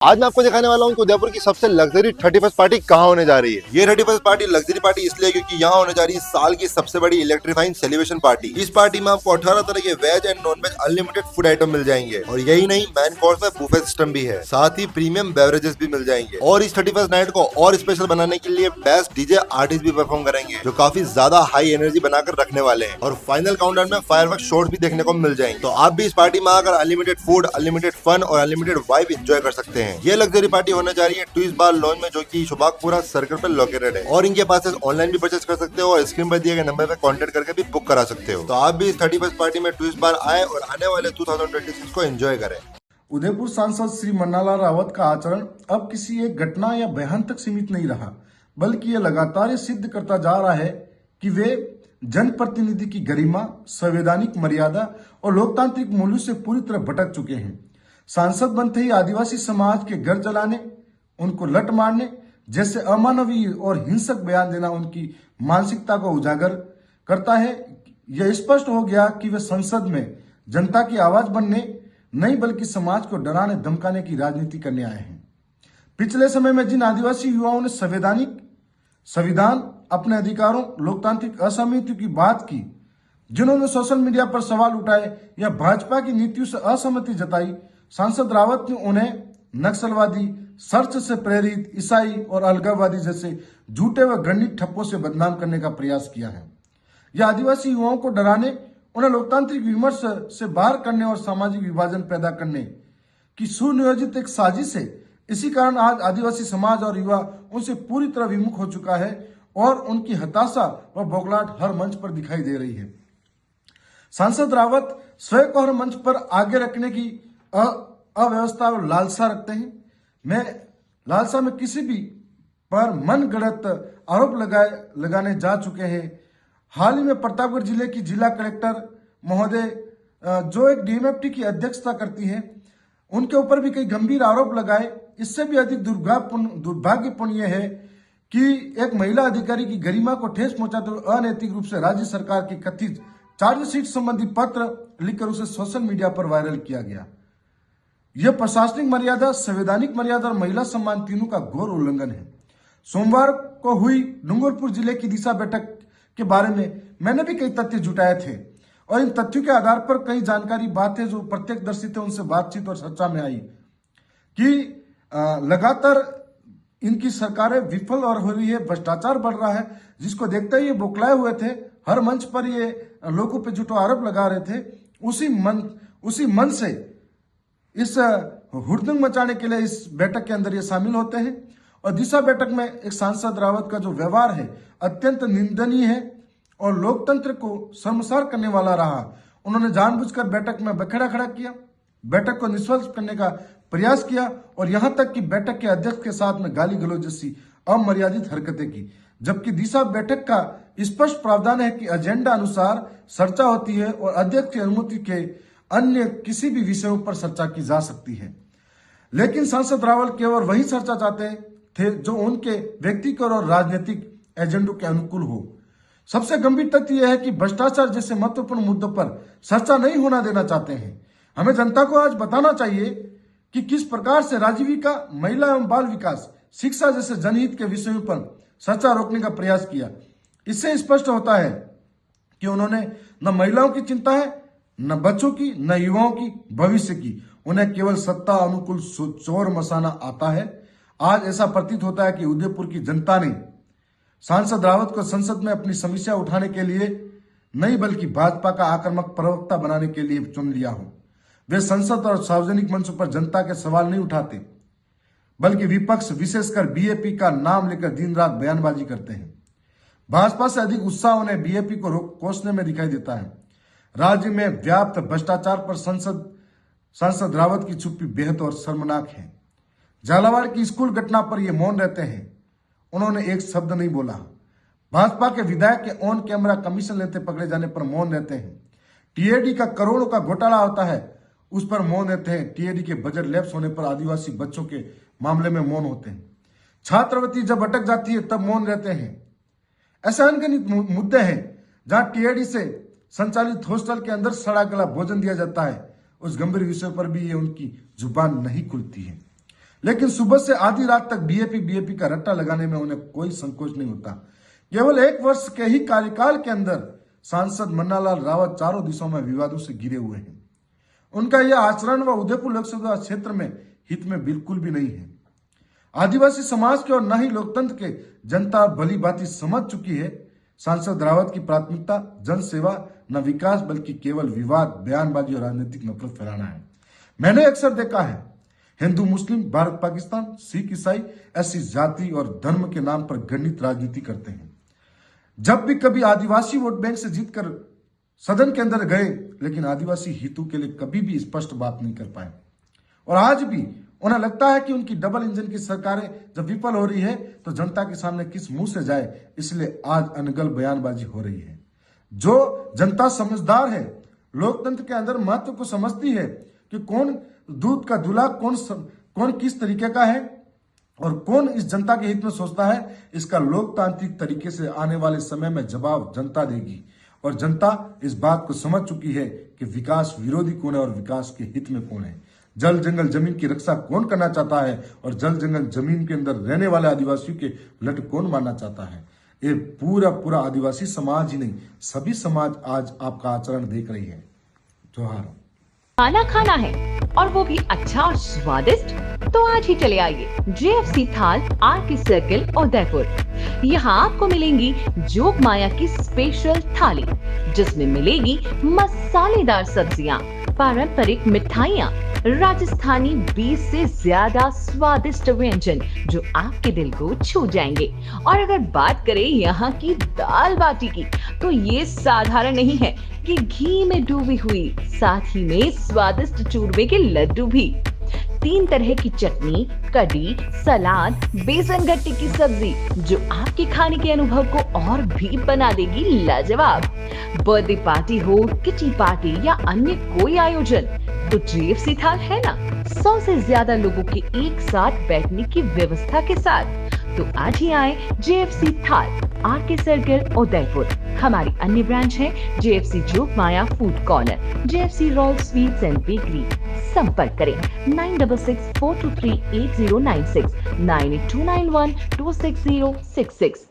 आज मैं आपको दिखाने वाला हूँ कि उदयपुर की सबसे लग्जरी 31st पार्टी कहाँ होने जा रही है। ये 31st पार्टी लग्जरी पार्टी इसलिए क्योंकि यहाँ होने जा रही है साल की सबसे बड़ी इलेक्ट्रीफाइंग सेलिब्रेशन पार्टी। इस पार्टी में आपको 18 तरह के veg and non veg unlimited food item मिल जाएंगे और यही नहीं, मेन कोर्स में बुफे सिस्टम भी है, साथ ही प्रीमियम बेवरेजेस भी मिल जाएंगे। और इस 31st नाइट को और स्पेशल बनाने के लिए बेस्ट डीजे आर्टिस्ट भी परफॉर्म करेंगे जो काफी ज्यादा हाई एनर्जी बनाकर रखने वाले हैं और फाइनल काउंटडाउन में फायरवर्क शोज भी देखने को मिल जाएंगे। तो आप भी इस पार्टी में आकर अनलिमिटेड फूड, अनलिमिटेड फन और अनलिमिटेड वाइब एंजॉय कर सकते हैं। ये लग्जरी पार्टी होने जा रही है ट्विस्ट बार लॉन्च में, जो कि शुभागपुरा सर्कल पर लोकेटेड है और इनके पास ऑनलाइन भी परचेस कर सकते हो और स्क्रीन पर दिए गए नंबर पर कांटेक्ट करके भी बुक करा सकते हो। तो आप भी इस 31st पार्टी में ट्विस्ट बार आए और आने वाले 2026 को एंजॉय करें। उदयपुर सांसद श्री मन्नालाल रावत का आचरण अब किसी एक घटना या बयान तक सीमित नहीं रहा, बल्कि ये लगातार सिद्ध करता जा रहा है कि वे जनप्रतिनिधि की गरिमा, संवैधानिक मर्यादा और लोकतांत्रिक मूल्यों से पूरी तरह भटक चुके हैं। सांसद बनते ही आदिवासी समाज के घर जलाने, उनको लट मारने जैसे अमानवीय और हिंसक बयान देना उनकी मानसिकता को उजागर करता है। यह स्पष्ट हो गया कि वे संसद में जनता की आवाज बनने नहीं बल्कि समाज को डराने धमकाने की राजनीति करने आए हैं। पिछले समय में जिन आदिवासी युवाओं ने संविधान, अपने अधिकारों, लोकतांत्रिक असहमति की बात की, जिन्होंने सोशल मीडिया पर सवाल उठाए या भाजपा की नीतियों से असहमति जताई, सांसद रावत ने उन्हें नक्सलवादी, सर्च से प्रेरित, ईसाई और अलगाववादी जैसे झूठे व घृणित ठप्पों से बदनाम करने का प्रयास किया है। यह आदिवासी युवाओं को डराने, उन्हें लोकतांत्रिक विमर्श से बाहर करने और सामाजिक विभाजन पैदा करने की सुनियोजित एक साजिश है। इसी कारण आज आदिवासी समाज और युवा उनसे पूरी तरह विमुख हो चुका है और उनकी हताशा व बौखलाहट हर मंच पर दिखाई दे रही है। सांसद रावत स्वयं को हर मंच पर आगे रखने की अव्यवस्था और लालसा रखते हैं। मैं लालसा में किसी भी पर मन गढ़ंत आरोप लगाने जा चुके हैं। हाल ही में प्रतापगढ़ जिले की जिला कलेक्टर महोदय, जो एक डीएमएफटी की अध्यक्षता करती है, उनके ऊपर भी कई गंभीर आरोप लगाए। इससे भी अधिक दुर्भाग्यपूर्ण यह है कि एक महिला अधिकारी की गरिमा को ठेस पहुंचाते हुए अनैतिक रूप से राज्य सरकार की कथित चार्जशीट संबंधी पत्र लिखकर उसे सोशल मीडिया पर वायरल किया गया। यह प्रशासनिक मर्यादा, संवैधानिक मर्यादा और महिला सम्मान तीनों का घोर उल्लंघन है। सोमवार को हुई डूंगरपुर जिले की दिशा बैठक के बारे में मैंने भी कई तथ्य जुटाए थे और इन तथ्यों के आधार पर कई जानकारी बातें जो प्रत्यक्षदर्शी थे उनसे बातचीत और चर्चा में आई कि लगातार इनकी सरकारें विफल और हो रही है, भ्रष्टाचार बढ़ रहा है, जिसको देखते ही ये बौखलाए हुए थे। हर मंच पर ये लोगों पे झूठा आरोप लगा रहे थे। उसी मन से इस हुड़दंग मचाने के लिए इस बैठक के अंदर ये शामिल होते हैं और दिशा बैठक में एक सांसद रावत का जो व्यवहार है अत्यंत निंदनीय है और लोकतंत्र को शर्मसार करने वाला रहा। उन्होंने जानबूझकर बैठक में बखेड़ा खड़ा किया, बैठक को निष्फल करने का प्रयास किया और यहां तक कि बैठक के अध्यक्ष के साथ में गाली गलौज जैसी अमर्यादित हरकतें की, जबकि दिशा बैठक का स्पष्ट प्रावधान है कि एजेंडा अनुसार चर्चा होती है और अध्यक्ष की अनुमति के अन्य किसी भी विषयों पर चर्चा की जा सकती है। लेकिन सांसद रावत केवल वही चर्चा चाहते थे जो उनके व्यक्तिगत और राजनीतिक एजेंडों के अनुकूल हो। सबसे गंभीर तथ्य यह है कि भ्रष्टाचार जैसे महत्वपूर्ण मुद्दों पर चर्चा नहीं होना देना चाहते हैं। हमें जनता को आज बताना चाहिए कि किस प्रकार से राजीविका, महिला एवं बाल विकास, शिक्षा जैसे जनहित के विषयों पर चर्चा रोकने का प्रयास किया। इससे स्पष्ट होता है कि उन्होंने न महिलाओं की चिंता है, न बच्चों की, न युवाओं की, भविष्य की। उन्हें केवल सत्ता अनुकूल चोर मसाना आता है। आज ऐसा प्रतीत होता है कि उदयपुर की जनता ने सांसद रावत को संसद में अपनी समस्या उठाने के लिए नहीं बल्कि भाजपा का आक्रामक प्रवक्ता बनाने के लिए चुन लिया हो। वे संसद और सार्वजनिक मंचों पर जनता के सवाल नहीं उठाते, बल्कि विपक्ष, विशेषकर बीएपी का नाम लेकर दिन रात बयानबाजी करते हैं। भाजपा से अधिक उत्साह उन्हें बीएपी को कोसने में दिखाई देता है। राज्य में व्याप्त भ्रष्टाचार पर सांसद रावत की चुप्पी बेहद और शर्मनाक है। झालावाड़ की स्कूल घटना पर ये मौन रहते हैं, उन्होंने एक शब्द नहीं बोला। भाजपा के विधायक के ऑन कैमरा कमीशन लेते पकड़े जाने पर मौन रहते हैं। टीएडी का करोड़ों का घोटाला होता है, उस पर मौन रहते हैं। टीएडी के बजट लैप्स होने पर आदिवासी बच्चों के मामले में मौन होते हैं। छात्रवृत्ति जब अटक जाती है तब मौन रहते हैं। ऐसे अनगिनत मुद्दे हैं जहां टीएडी से संचालित हॉस्टल के अंदर सड़ा गला भोजन दिया जाता है, उस गंभीर विषय पर भी ये उनकी जुबान नहीं खुलती है। लेकिन सुबह से आधी रात तक बीएपी का रट्टा लगाने में उन्हें कोई संकोच नहीं होता। केवल 1 वर्ष के ही कार्यकाल के अंदर सांसद मन्नालाल रावत चारों दिशाओं में विवादों से घिरे हुए हैं। उनका यह आचरण व उदयपुर लोकसभा क्षेत्र में हित में बिल्कुल भी नहीं है। आदिवासी समाज के और न ही लोकतंत्र के जनता भली भांति समझ चुकी है। सांसद रावत की प्राथमिकता जन सेवा न विकास बल्कि केवल विवाद, बयानबाजी और राजनीतिक नफरत फैलाना है। मैंने अक्सर देखा है हिंदू मुस्लिम, भारत पाकिस्तान, सिख ईसाई ऐसी जाति और धर्म के नाम पर घृणित राजनीति करते हैं। जब भी कभी आदिवासी वोट बैंक से जीतकर सदन के अंदर गए, लेकिन आदिवासी हितों के लिए कभी भी स्पष्ट बात नहीं कर पाए। और आज भी उन्हें लगता है कि उनकी डबल इंजन की सरकारें जब विफल हो रही है तो जनता के सामने किस मुंह से जाए, इसलिए आज अनगल बयानबाजी हो रही है। जो जनता समझदार है, लोकतंत्र के अंदर महत्व को समझती है कि कौन दूध का दूल्हा, कौन किस तरीके का है और कौन इस जनता के हित में सोचता है, इसका लोकतांत्रिक तरीके से आने वाले समय में जवाब जनता देगी। और जनता इस बात को समझ चुकी है कि विकास विरोधी कौन है और विकास के हित में कौन है। जल जंगल जमीन की रक्षा कौन करना चाहता है और जल जंगल जमीन के अंदर रहने वाले आदिवासियों के लट कौन मारना चाहता है। ये पूरा आदिवासी समाज ही नहीं, सभी समाज आज आपका आचरण देख रही है। जोहार। खाना खाना है और वो भी अच्छा और स्वादिष्ट, तो आज ही चले आइए जेएफसी थाल आरके सर्किल उदयपुर। यहाँ आपको मिलेंगी जोग माया की स्पेशल थाली, जिसमें मिलेगी मसालेदार सब्जियां, पारंपरिक मिठाइयाँ, राजस्थानी 20 से ज्यादा स्वादिष्ट व्यंजन जो आपके दिल को छू जाएंगे। और अगर बात करें यहाँ की दाल बाटी की, तो ये साधारण नहीं है कि घी में डूबी हुई, साथ ही में स्वादिष्ट चूरमे के लड्डू भी, 3 तरह की चटनी, कढ़ी, सलाद, बेसन गट्टे की सब्जी जो आपके खाने के अनुभव को और भी बना देगी लाजवाब। बर्थडे पार्टी हो, किटी पार्टी या अन्य कोई आयोजन, तो जेएफसी थाल है ना। 100 से ज्यादा लोगों के एक साथ बैठने की व्यवस्था के साथ। तो आज ही आए जेएफसी थाल आरके सर्किल उदयपुर। हमारी अन्य ब्रांच है JFC Jog Maya food corner, JFC royal sweets and bakery. संपर्क करें 9664238096, 98291260066।